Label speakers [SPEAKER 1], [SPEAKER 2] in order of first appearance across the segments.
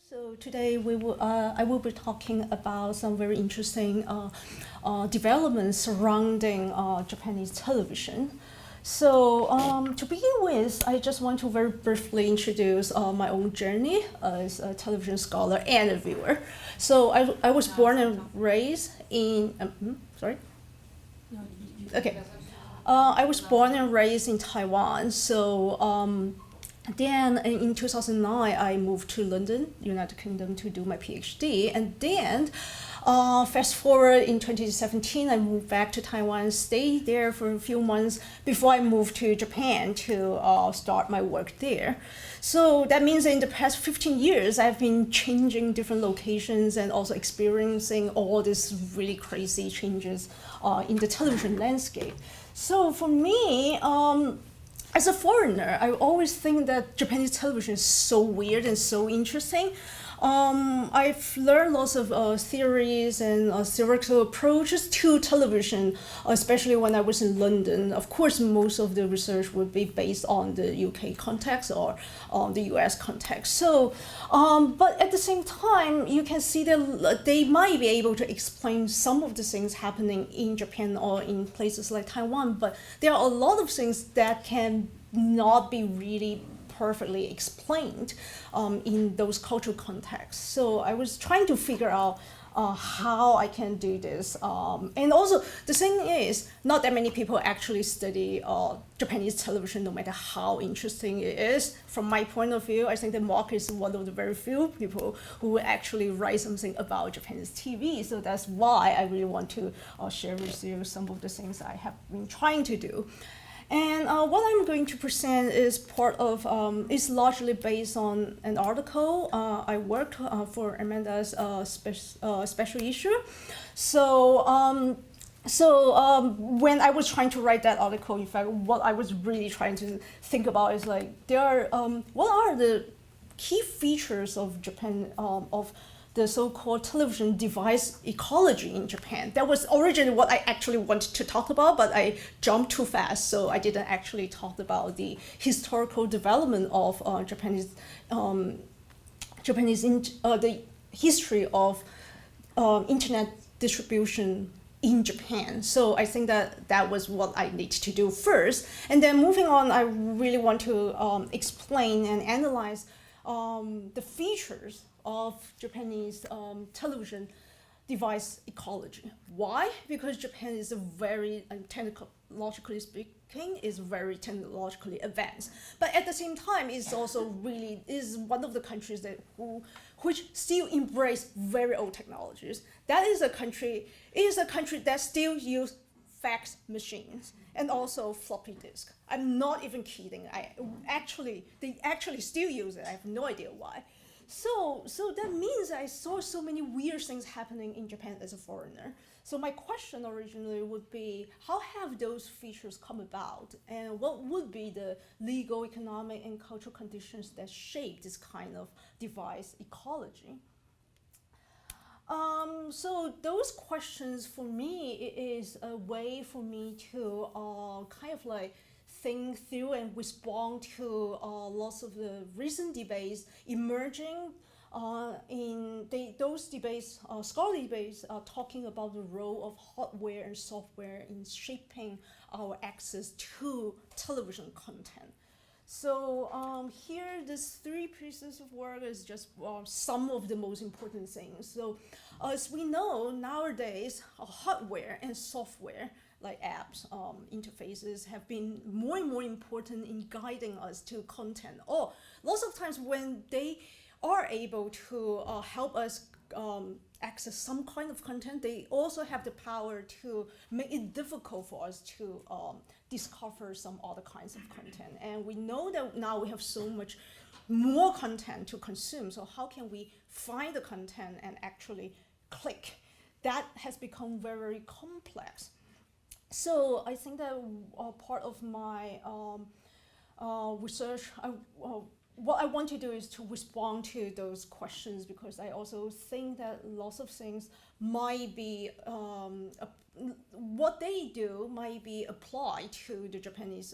[SPEAKER 1] So today I will be talking about some very interesting developments surrounding Japanese television. So to begin with, I just want to very briefly introduce my own journey as a television scholar and a viewer. So I was born and raised in, sorry? Okay. I was born and raised in Taiwan. So then in 2009, I moved to London, United Kingdom, to do my PhD. And then fast forward in 2017, I moved back to Taiwan, stayed there for a few months before I moved to Japan to start my work there. So that means in the past 15 years, I've been changing different locations and also experiencing all these really crazy changes in the television landscape. So for me, as a foreigner, I always think that Japanese television is so weird and so interesting. I've learned lots of theories and theoretical approaches to television, especially when I was in London. Of course, most of the research would be based on the UK context or the US context. So, but at the same time, you can see that they might be able to explain some of the things happening in Japan or in places like Taiwan, but there are a lot of things that can not be really perfectly explained in those cultural contexts. So I was trying to figure out how I can do this. And also, the thing is, not that many people actually study Japanese television, no matter how interesting it is. From my point of view, I think that Mark is one of the very few people who actually write something about Japanese TV. So that's why I really want to share with you some of the things I have been trying to do. And what I'm going to present is part of, is largely based on an article I worked for Amanda's special issue. So, when I was trying to write that article, in fact, what I was really trying to think about is like, what are the key features of Japan, of the so-called television device ecology in Japan. That was originally what I actually wanted to talk about, but I jumped too fast, so I didn't actually talk about the historical development of the history of internet distribution in Japan. So I think that was what I need to do first. And then moving on, I really want to explain and analyze the features of Japanese television device ecology. Why? Because Japan is a very, technologically speaking, is very technologically advanced. But at the same time, it's also really is one of the countries which still embrace very old technologies. That is a country that still use fax machines and also floppy disk. I'm not even kidding. They actually still use it. I have no idea why. So that means I saw so many weird things happening in Japan as a foreigner. So my question originally would be, how have those features come about? And what would be the legal, economic, and cultural conditions that shape this kind of device ecology? So those questions for me is a way for me to kind of like think through and respond to lots of the recent debates emerging those debates, scholarly debates, talking about the role of hardware and software in shaping our access to television content. So here, these three pieces of work is just some of the most important things. So as we know, nowadays, hardware and software, like apps, interfaces, have been more and more important in guiding us to content. Or lots of times when they are able to help us access some kind of content, they also have the power to make it difficult for us to discover some other kinds of content. And we know that now we have so much more content to consume. So how can we find the content and actually click? That has become very, very complex. So I think that part of my research, what I want to do is to respond to those questions, because I also think that lots of things might be, what they do might be applied to the Japanese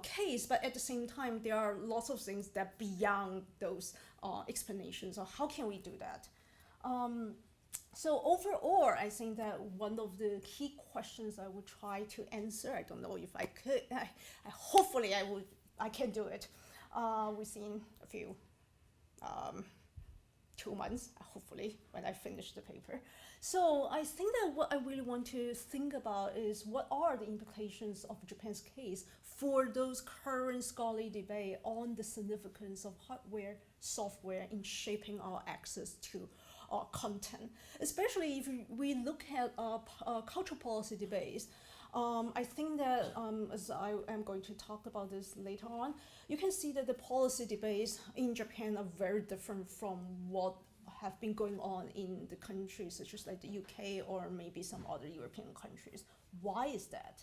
[SPEAKER 1] case, but at the same time, there are lots of things that beyond those explanations. So how can we do that? So overall, I think that one of the key questions I would try to answer, I don't know if I could, hopefully I can do it within a few 2 months, hopefully, when I finish the paper. So I think that what I really want to think about is what are the implications of Japan's case for those current scholarly debate on the significance of hardware, software in shaping our access to content. Especially if we look at cultural policy debates, I think that, as I am going to talk about this later on, you can see that the policy debates in Japan are very different from what have been going on in the countries such as like the UK or maybe some other European countries. Why is that?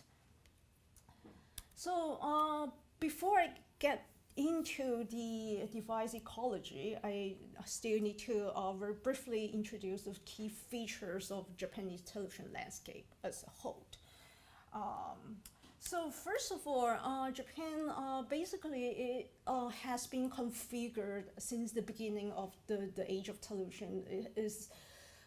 [SPEAKER 1] So before I get into the device ecology, I still need to very briefly introduce the key features of Japanese television landscape as a whole. So first of all, Japan basically it has been configured since the beginning of the age of television. It is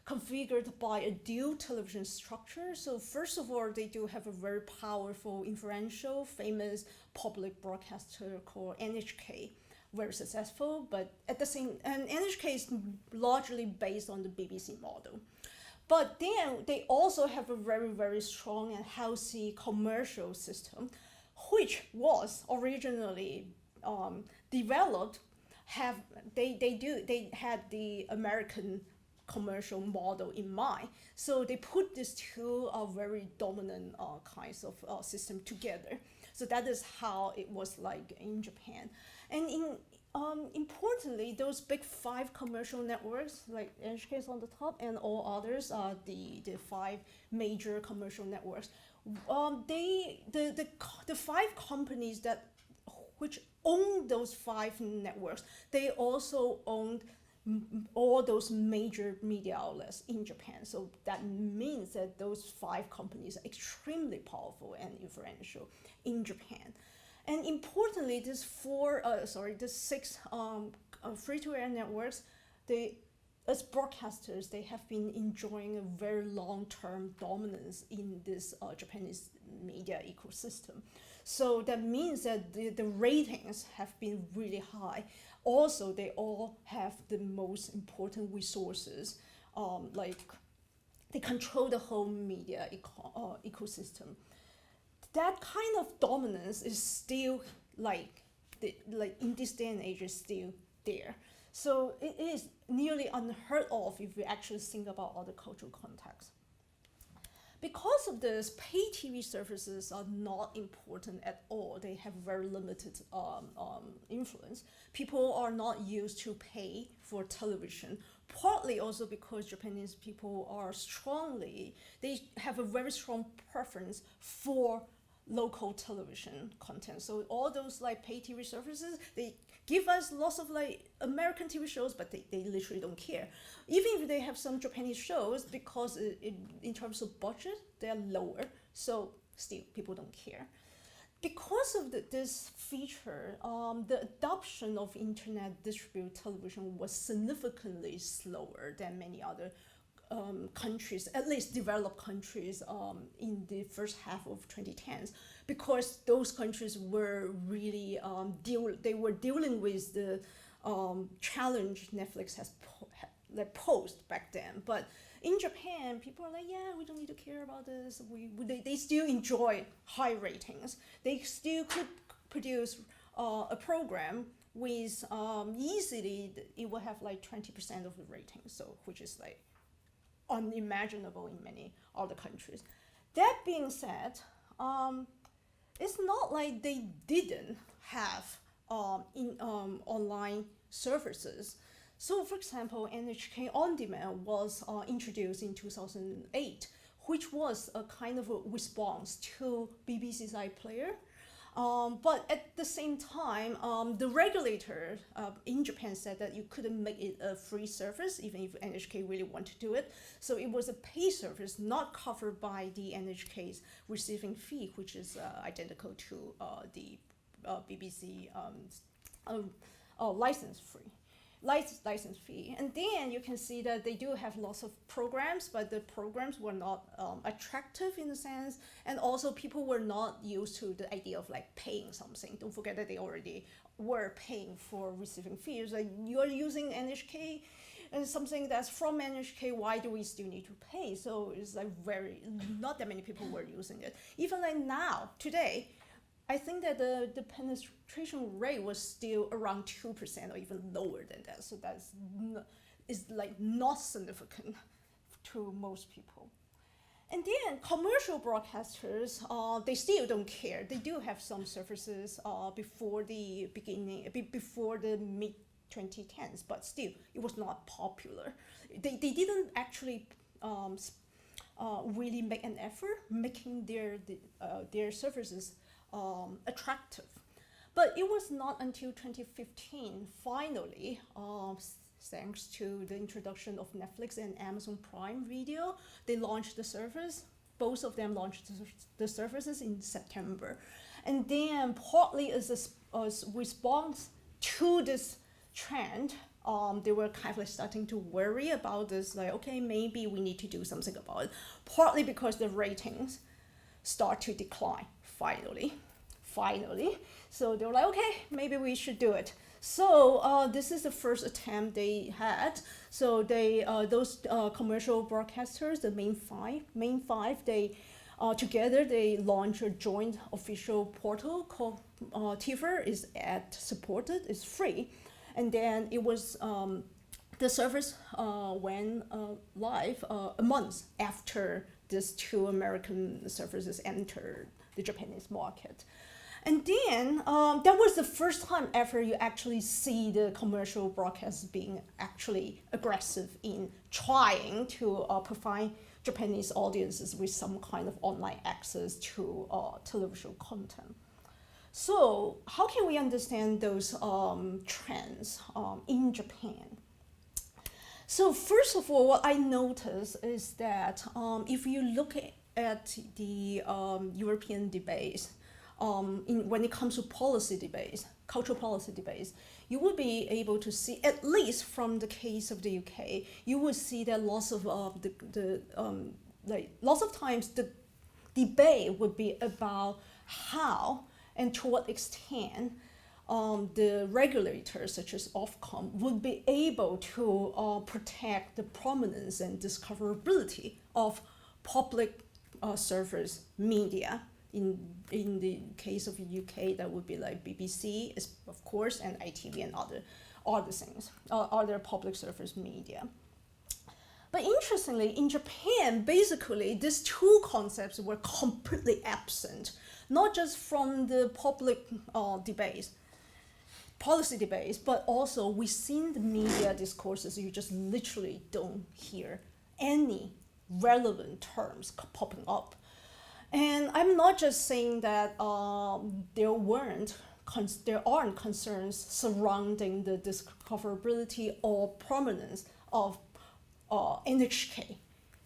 [SPEAKER 1] configured by a dual television structure. So first of all, they do have a very powerful, influential, famous public broadcaster called NHK, very successful, but at the same, and NHK is largely based on the BBC model. But then they also have a very, very strong and healthy commercial system, which was originally developed. They had the American commercial model in mind. So they put these two very dominant kinds of system together. So that is how it was like in Japan. And importantly, those big 5 commercial networks, like NHK is on the top, and all others are the 5 major commercial networks. The 5 companies which own those 5 networks, they also owned all those major media outlets in Japan. So that means that those 5 companies are extremely powerful and influential in Japan. And importantly, these 6 free-to-air networks, as broadcasters, they have been enjoying a very long-term dominance in this Japanese media ecosystem. So that means that the ratings have been really high. Also, they all have the most important resources, like they control the whole media ecosystem. That kind of dominance is still like in this day and age is still there. So it is nearly unheard of if we actually think about other cultural contexts. Because of this, pay TV services are not important at all. They have very limited influence. People are not used to pay for television, partly also because Japanese people they have a very strong preference for local television content. So all those like pay TV services, they give us lots of like American TV shows, but they literally don't care. Even if they have some Japanese shows, because in terms of budget, they're lower. So still, people don't care. Because of this feature, the adoption of internet distributed television was significantly slower than many other countries, at least developed countries, in the first half of 2010s, because those countries were really dealing with the challenge Netflix has posed back then. But in Japan, people are like, yeah, we don't need to care about this. They still enjoy high ratings. They still could produce a program with easily it will have like 20% of the ratings, so which is like unimaginable in many other countries. That being said, it's not like they didn't have online services. So for example, NHK On Demand was introduced in 2008, which was a kind of a response to BBC's iPlayer. But at the same time, the regulator in Japan said that you couldn't make it a free service, even if NHK really wanted to do it. So it was a pay service not covered by the NHK's receiving fee, which is identical to the BBC license fee. And then you can see that they do have lots of programs, but the programs were not attractive in a sense, and also people were not used to the idea of like paying something. Don't forget that they already were paying for receiving fees. Like, you are using NHK and something that's from NHK, why do we still need to pay? So it's like not that many people were using it. Even like now, today, I think that the penetration rate was still around 2% or even lower than that. So is like not significant to most people. And then commercial broadcasters, they still don't care. They do have some services before the mid 2010s, but still it was not popular. They didn't actually really make an effort making their services attractive. But it was not until 2015, finally, thanks to the introduction of Netflix and Amazon Prime Video, they launched the service. Both of them launched the services in September. And then partly as a response to this trend, they were kind of like starting to worry about this, like, okay, maybe we need to do something about it. Partly because the ratings start to decline, finally. So they were like, okay, maybe we should do it. So this is the first attempt they had. So those commercial broadcasters, the main five, they together they launched a joint official portal called TIFR is ad supported, it's free. And then it was the service went live a month after these two American services entered the Japanese market. And then that was the first time ever you actually see the commercial broadcast being actually aggressive in trying to provide Japanese audiences with some kind of online access to television content. So how can we understand those trends in Japan? So first of all, what I noticed is that if you look at the European debates, when it comes to policy debates, cultural policy debates, you would be able to see, at least from the case of the UK, you would see that lots of times the debate would be about how and to what extent the regulators, such as Ofcom, would be able to protect the prominence and discoverability of public service media. In the case of the UK, that would be like BBC, of course, and ITV and other things, other public service media. But interestingly, in Japan, basically, these two concepts were completely absent, not just from the public debates, policy debates, but also within the media discourses. You just literally don't hear any relevant terms popping up. And I'm not just saying that there aren't concerns surrounding the discoverability or prominence of NHK.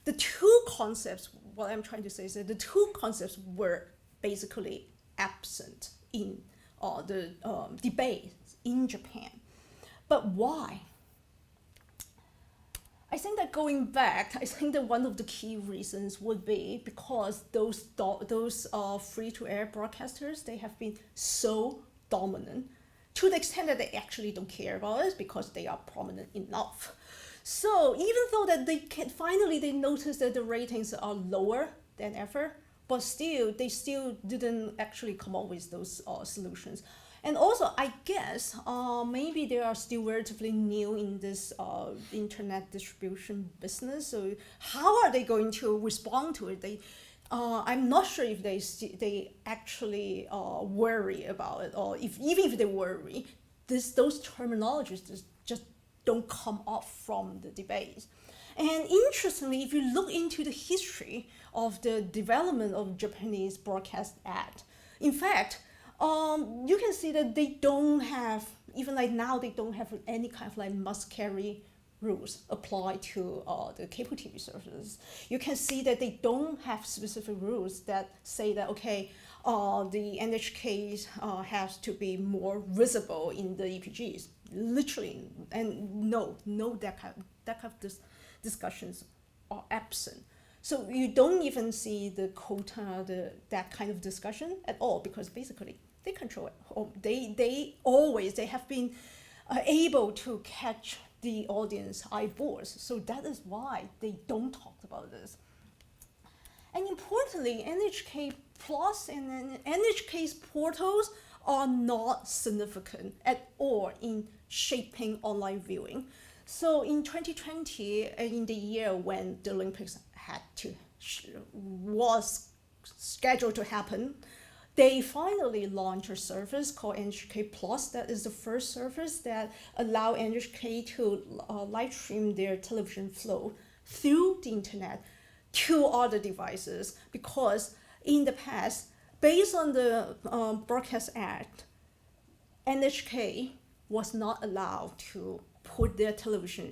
[SPEAKER 1] The two concepts, what I'm trying to say is that the two concepts were basically absent in the debates in Japan. But why? I think that going back, I think that one of the key reasons would be because those free-to-air broadcasters, they have been so dominant to the extent that they actually don't care about it because they are prominent enough. So even though that they notice that the ratings are lower than ever, but they still didn't actually come up with those solutions. And also, I guess maybe they are still relatively new in this internet distribution business. So how are they going to respond to it? I'm not sure if they actually worry about it, or even if they worry, those terminologies just don't come up from the debates. And interestingly, if you look into the history of the development of Japanese broadcast ad, in fact, you can see that they don't have, even like now, they don't have any kind of like must-carry rules apply to the cable TV services. You can see that they don't have specific rules that say that, okay, the NHK has to be more visible in the EPGs, literally, and no, that kind of discussions are absent. So you don't even see the quota, that kind of discussion at all, because basically they control it. They have been able to catch the audience eyeballs. So that is why they don't talk about this. And importantly, NHK Plus and NHK's portals are not significant at all in shaping online viewing. So in 2020, in the year when the Olympics was scheduled to happen, they finally launched a service called NHK Plus. That is the first service that allow NHK to live stream their television flow through the internet to other devices, because in the past, based on the Broadcast Act, NHK was not allowed to put their television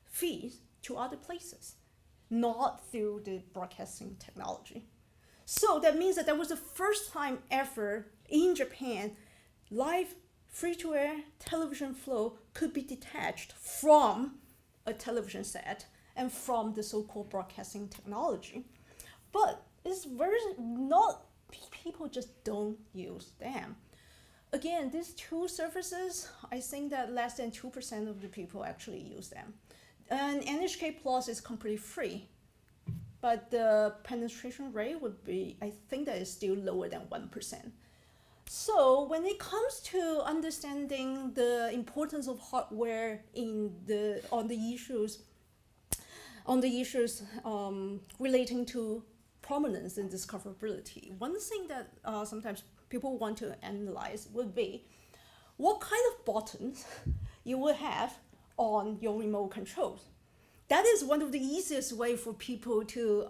[SPEAKER 1] feeds to other places, not through the broadcasting technology. So that means that was the first time ever in Japan, live free-to-air television flow could be detached from a television set and from the so-called broadcasting technology. But it's people just don't use them. Again, these two services, I think that less than 2% of the people actually use them. And NHK Plus is completely free, but the penetration rate would be, I think that is still lower than 1%. So when it comes to understanding the importance of hardware on the issues relating to prominence and discoverability, one thing that sometimes people want to analyze would be what kind of buttons you will have on your remote controls. That is one of the easiest way for people to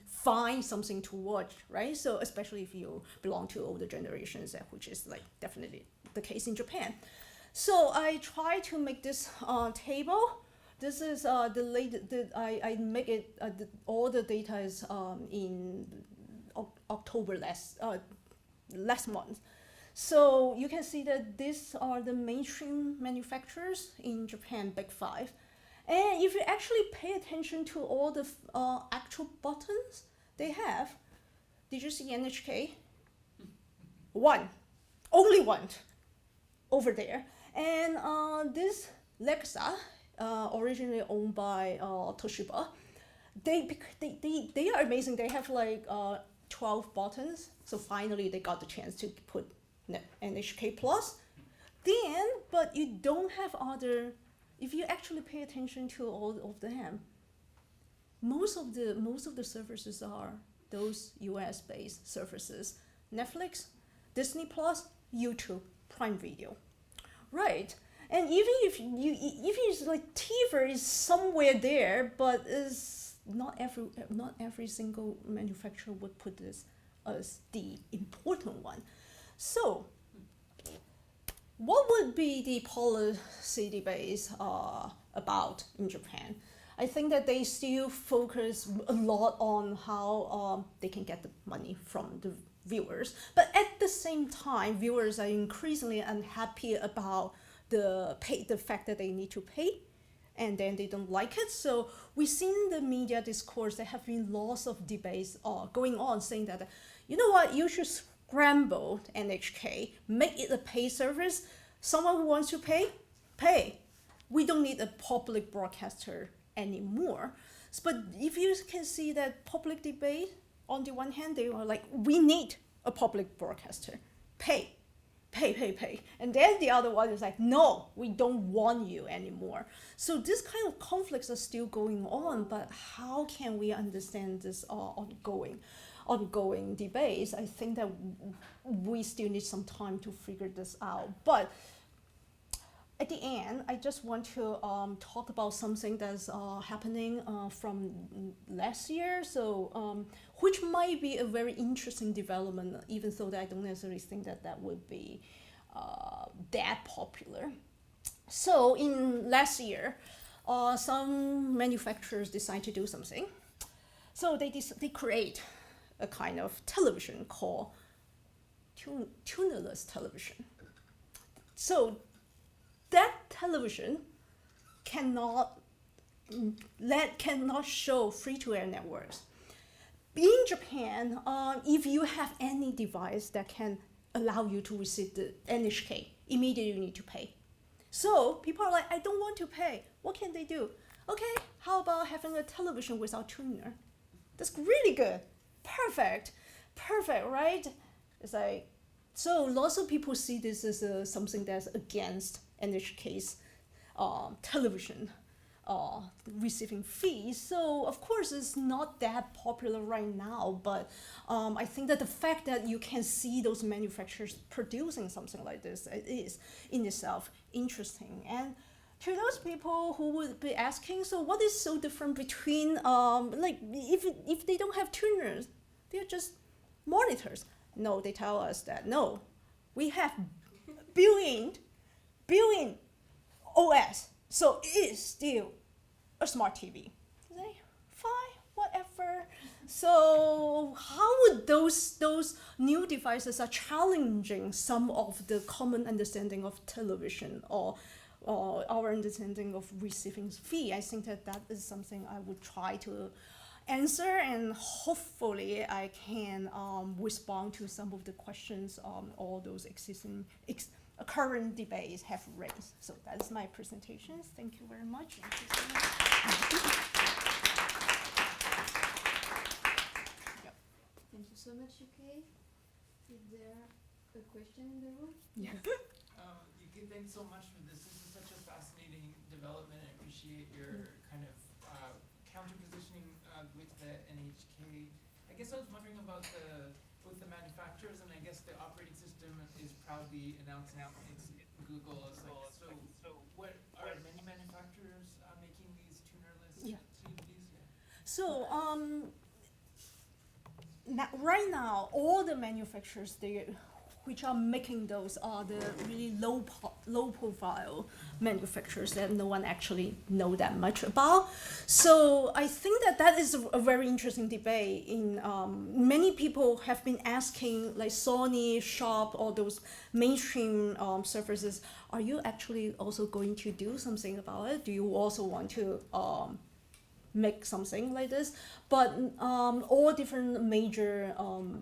[SPEAKER 1] find something to watch, right? So especially if you belong to older generations, which is like definitely the case in Japan. So I try to make this table. This is the latest. I make it. All the data is in October last month. So you can see that these are the mainstream manufacturers in Japan, Big Five. And if you actually pay attention to all the actual buttons they have, did you see NHK? One, only one, over there. And this Lexa, originally owned by Toshiba, they are amazing. They have like 12 buttons. So finally they got the chance to put NHK Plus. But you don't have other. If you actually pay attention to all of them, most of the services are those US-based services: Netflix, Disney Plus, YouTube, Prime Video, right? And even if it's like TVer is somewhere there, but is not every single manufacturer would put this as the important one. So what would be the policy debates about in Japan? I think that they still focus a lot on how they can get the money from the viewers. But at the same time, viewers are increasingly unhappy about the fact that they need to pay, and then they don't like it. So we've seen the media discourse, there have been lots of debates going on saying that, you know what, you should scramble NHK, make it a pay service. Someone who wants to pay. We don't need a public broadcaster anymore. But if you can see that public debate, on the one hand, they are like, we need a public broadcaster, pay. And then the other one is like, no, we don't want you anymore. So this kind of conflicts are still going on, but how can we understand this ongoing debates? I think that we still need some time to figure this out. But at the end, I just want to talk about something that's happening from last year, so which might be a very interesting development, even though I don't necessarily think that would be that popular. So in last year, some manufacturers decide to do something. So they create a kind of television called tunerless television. So that television cannot show free-to-air networks. In Japan, if you have any device that can allow you to receive the NHK, immediately you need to pay. So people are like, I don't want to pay. What can they do? Okay, how about having a television without tuner? That's really good. Perfect, right? It's like, so lots of people see this as something that's against NHK's television receiving fees. So of course it's not that popular right now, but I think that the fact that you can see those manufacturers producing something like this is in itself interesting. And to those people who would be asking, so what is so different between, like if they don't have tuners, they're just monitors? No, they tell us that, no, we have billion OS, so it is still a smart TV. Say, fine, whatever. So how would those new devices are challenging some of the common understanding of television or our understanding of receiving fee? I think that is something I would try to answer, and hopefully I can respond to some of the questions all those existing current debates have raised. So that is my presentation. Thank you very much. Thank you so much.
[SPEAKER 2] Yep. Thank you so much, Yu-Kei. Is there a question in the room?
[SPEAKER 1] Yeah.
[SPEAKER 3] Yu-Kei, thanks so much for this. This is such a fascinating development. I appreciate your kind of counter-positioning with the NHK. I guess I was wondering about with the manufacturers, and I guess the operating system is proudly announcing it's Google. So what are many manufacturers making these tunerless TVs? Yeah.
[SPEAKER 1] So right now, all the manufacturers which are making those are the really low profile manufacturers that no one actually know that much about. So I think that is a very interesting debate. Many people have been asking, like Sony, Sharp, all those mainstream services, are you actually also going to do something about it? Do you also want to make something like this? But all different major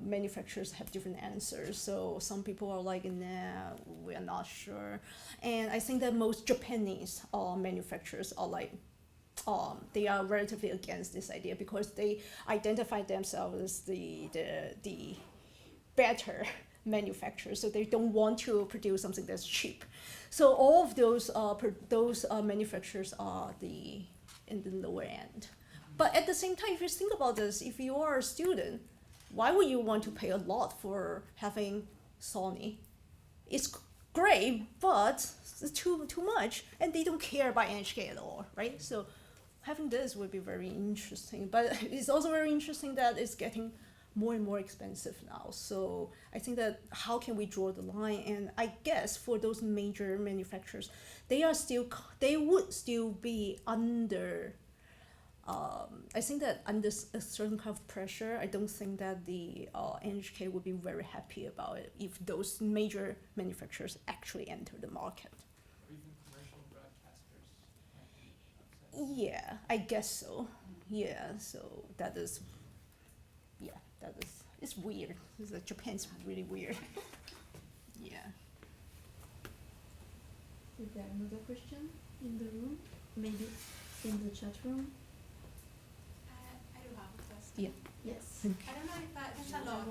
[SPEAKER 1] manufacturers have different answers. So some people are like, nah, we are not sure. And I think that most Japanese manufacturers are like, they are relatively against this idea because they identify themselves as the better manufacturers, so they don't want to produce something that's cheap. So all of those manufacturers are in the lower end. But at the same time, if you think about this, if you are a student, why would you want to pay a lot for having Sony? It's great, but it's too much, and they don't care about NHK at all, right? So having this would be very interesting. But it's also very interesting that it's getting more and more expensive now. So I think that how can we draw the line? And I guess for those major manufacturers, they would still be under, I think that under a certain kind of pressure. I don't think that the NHK would be very happy about it if those major manufacturers actually enter the market.
[SPEAKER 3] Or even commercial broadcasters.
[SPEAKER 1] Yeah, I guess so. Yeah, so it's weird. Japan's really weird. Yeah.
[SPEAKER 2] Is there another question in the room? Maybe in the chat room?
[SPEAKER 4] I do have a question.
[SPEAKER 1] Yeah.
[SPEAKER 2] Yes.
[SPEAKER 4] I don't know if that's a lot.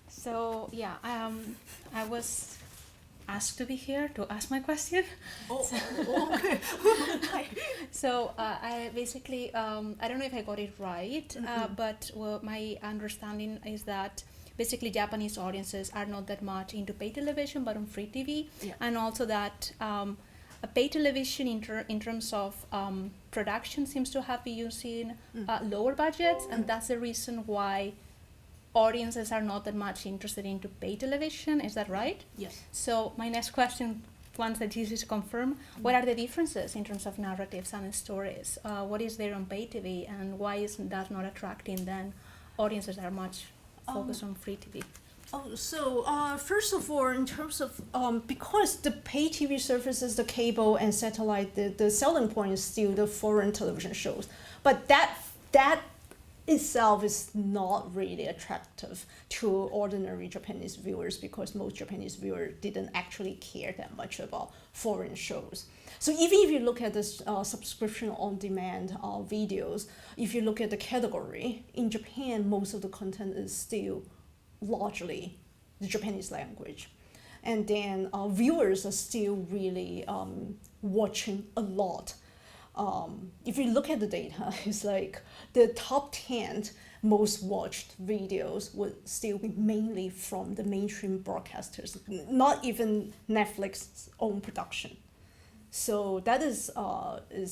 [SPEAKER 4] So yeah, I was asked to be here to ask my question.
[SPEAKER 1] Okay.
[SPEAKER 4] So I basically, I don't know if I got it right, but my understanding is that basically Japanese audiences are not that much into pay television, but on free TV, and also that a pay television in terms of production seems to have been using lower budgets, and that's the reason why audiences are not that much interested into paid television. Is that right?
[SPEAKER 1] Yes.
[SPEAKER 4] So my next question, once that this is confirmed, what are the differences in terms of narratives and stories? What is there on pay TV, and why is that not attracting then audiences that are much focused on free TV?
[SPEAKER 1] First of all, in terms of because the pay TV services, the cable and satellite, the selling point is still the foreign television shows, but that itself is not really attractive to ordinary Japanese viewers, because most Japanese viewers didn't actually care that much about foreign shows. So even if you look at this subscription on demand videos, if you look at the category, in Japan, most of the content is still largely the Japanese language. And then viewers are still really watching a lot. If you look at the data, it's like the top 10 most watched videos would still be mainly from the mainstream broadcasters, not even Netflix's own production. So that is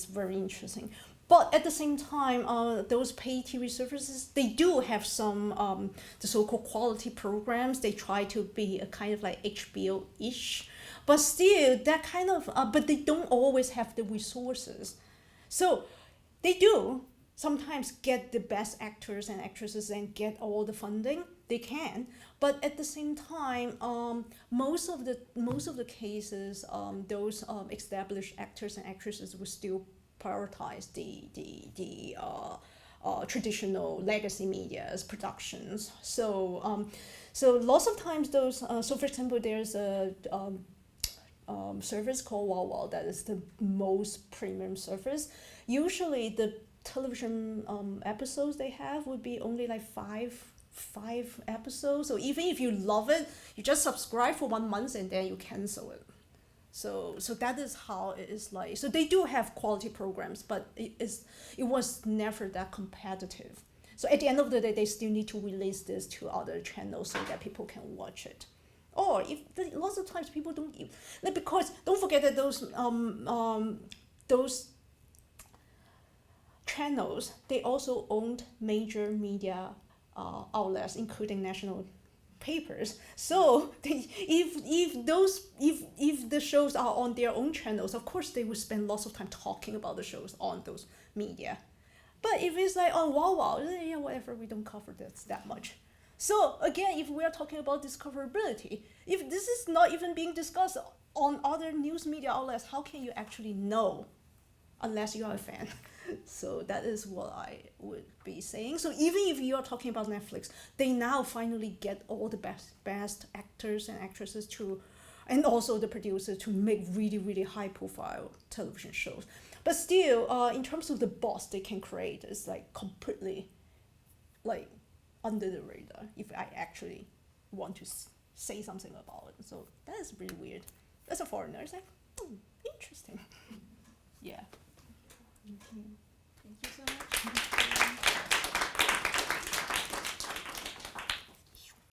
[SPEAKER 1] very interesting. But at the same time, those pay TV services, they do have some the so-called quality programs. They try to be a kind of like HBO-ish, but still that kind of, but they don't always have the resources. So they do sometimes get the best actors and actresses and get all the funding they can, but at the same time, most of the cases, those established actors and actresses will still prioritize the traditional legacy media's productions. So lots of times those. So for example, there's a service called Wow that is the most premium service. Usually the television episodes they have would be only like five episodes. So even if you love it, you just subscribe for 1 month and then you cancel it. So that is how it is like. So they do have quality programs, but it was never that competitive. So at the end of the day, they still need to release this to other channels so that people can watch it. Or if lots of times people don't, like, because don't forget that those channels, they also owned major media outlets, including national papers. So if the shows are on their own channels, of course they will spend lots of time talking about the shows on those media. But if it's like on Wow, yeah, whatever, we don't cover that much. So again, if we are talking about discoverability, if this is not even being discussed on other news media outlets, how can you actually know unless you are a fan? So that is what I would be saying. So even if you are talking about Netflix, they now finally get all the best actors and actresses to, and also the producers to make really, really high profile television shows. But still, in terms of the buzz they can create, it's like completely like under the radar if I actually want to say something about it. So that is really weird. As a foreigner, it's like, interesting. Yeah.
[SPEAKER 2] Thank you so much.